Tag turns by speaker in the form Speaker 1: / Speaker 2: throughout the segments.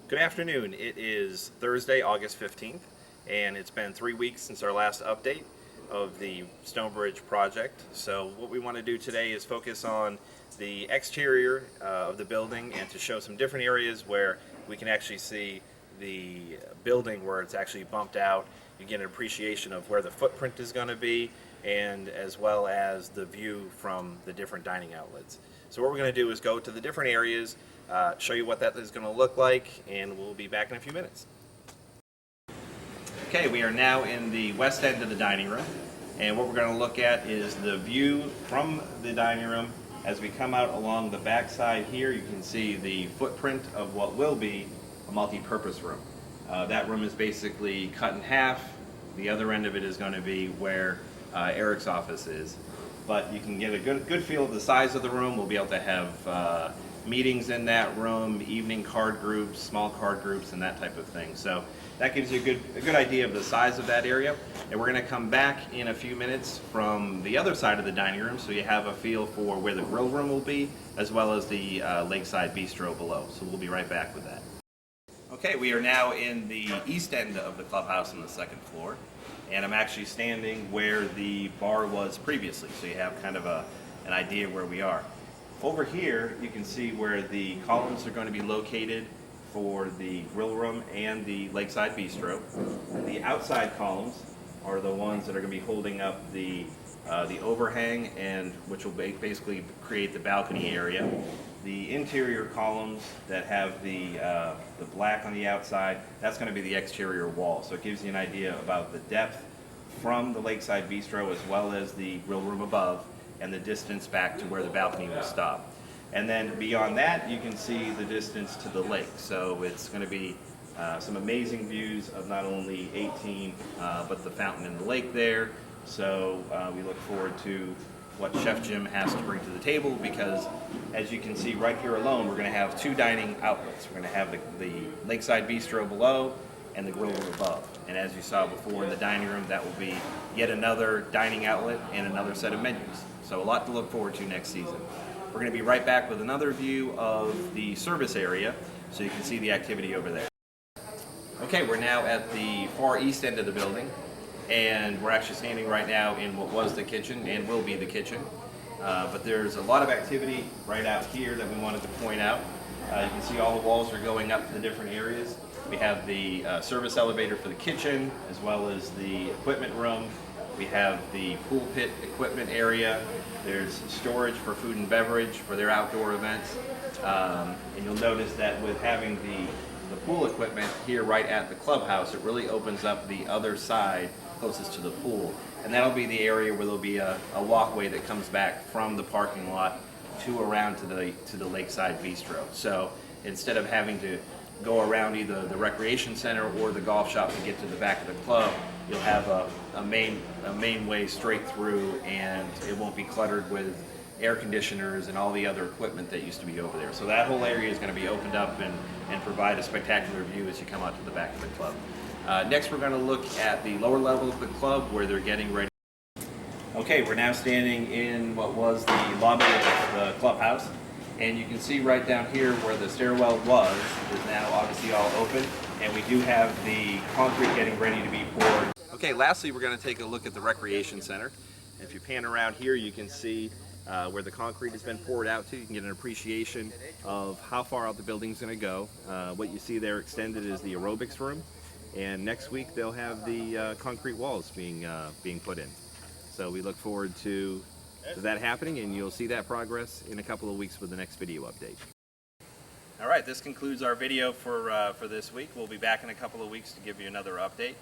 Speaker 1: Good afternoon. It is Thursday, August 15th, and it's been 3 weeks since our last update of the Stonebridge project. So what we want to do today is focus on the exterior of the building and to show some different areas where we can actually see the building where it's actually bumped out. You get an appreciation of where the footprint is going to be, and as well as the view from the different dining outlets. So what we're going to do is go to the different areas, show you what that is going to look like, and we'll be back in a few minutes. Okay, we are now in the west end of the dining room, and what we're going to look at is the view from the dining room. As we come out along the back side here, you can see the footprint of what will be a multi-purpose room. That room is basically cut in half. The other end of it is going to be where Eric's office is. But you can get a good feel of the size of the room. We'll be able to have meetings in that room, evening card groups, small card groups, and that type of thing. So that gives you a good idea of the size of that area. And we're going to come back in a few minutes from the other side of the dining room, so you have a feel for where the grill room will be, as well as the lakeside bistro below. So we'll be right back with that. Okay, we are now in the east end of the clubhouse on the second floor, and I'm actually standing where the bar was previously, so you have kind of an idea where we are. Over here, you can see where the columns are going to be located for the grill room and the lakeside bistro. The outside columns are the ones that are going to be holding up the overhang, and which will basically create the balcony area. The interior columns that have the black on the outside, that's going to be the exterior wall. So it gives you an idea about the depth from the lakeside bistro as well as the grill room above, and the distance back to where the balcony will stop. And then beyond that, you can see the distance to the lake. So it's going to be some amazing views of not only 18, but the fountain and the lake there. So we look forward to what Chef Jim has to bring to the table, because as you can see right here alone, we're going to have two dining outlets. We're going to have the lakeside bistro below and the grill room above. And as you saw before in the dining room, that will be yet another dining outlet and another set of menus. So a lot to look forward to next season. We're going to be right back with another view of the service area, so you can see the activity over there. Okay, we're now at the far east end of the building, and we're actually standing right now in what was the kitchen and will be the kitchen. But there's a lot of activity right out here that we wanted to point out. You can see all the walls are going up to the different areas. We have the service elevator for the kitchen, as well as the equipment room. We have the pool pit equipment area. There's storage for food and beverage for their outdoor events. And you'll notice that with having the pool equipment here right at the clubhouse, it really opens up the other side closest to the pool. And that'll be the area where there'll be a walkway that comes back from the parking lot to around to the lakeside bistro. So instead of having to go around either the recreation center or the golf shop to get to the back of the club, you'll have a main way straight through, and it won't be cluttered with air conditioners and all the other equipment that used to be over there. So that whole area is going to be opened up and provide a spectacular view as you come out to the back of the club. Next, we're going to look at the lower level of the club where they're getting ready. Okay, we're now standing in what was the lobby of the clubhouse, and you can see right down here where the stairwell was is now obviously all open, and we do have the concrete getting ready to be poured. Okay, lastly, we're going to take a look at the recreation center. If you pan around here, you can see where the concrete has been poured out to. You can get an appreciation of how far out the building's going to go. What you see there extended is the aerobics room, and next week they'll have the concrete walls being put in. So we look forward to that happening, and you'll see that progress in a couple of weeks with the next video update. All right, this concludes our video for this week. We'll be back in a couple of weeks to give you another update.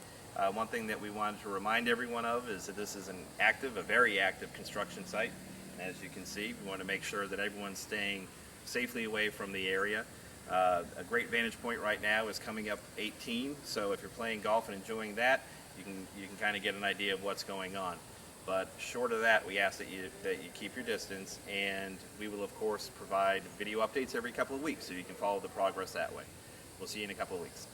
Speaker 1: One thing that we wanted to remind everyone of is that this is a very active construction site. As you can see, we want to make sure that everyone's staying safely away from the area. A great vantage point right now is coming up 18, so if you're playing golf and enjoying that, you can kind of get an idea of what's going on. But short of that, we ask that you keep your distance, and we will of course provide video updates every couple of weeks so you can follow the progress that way. We'll see you in a couple of weeks.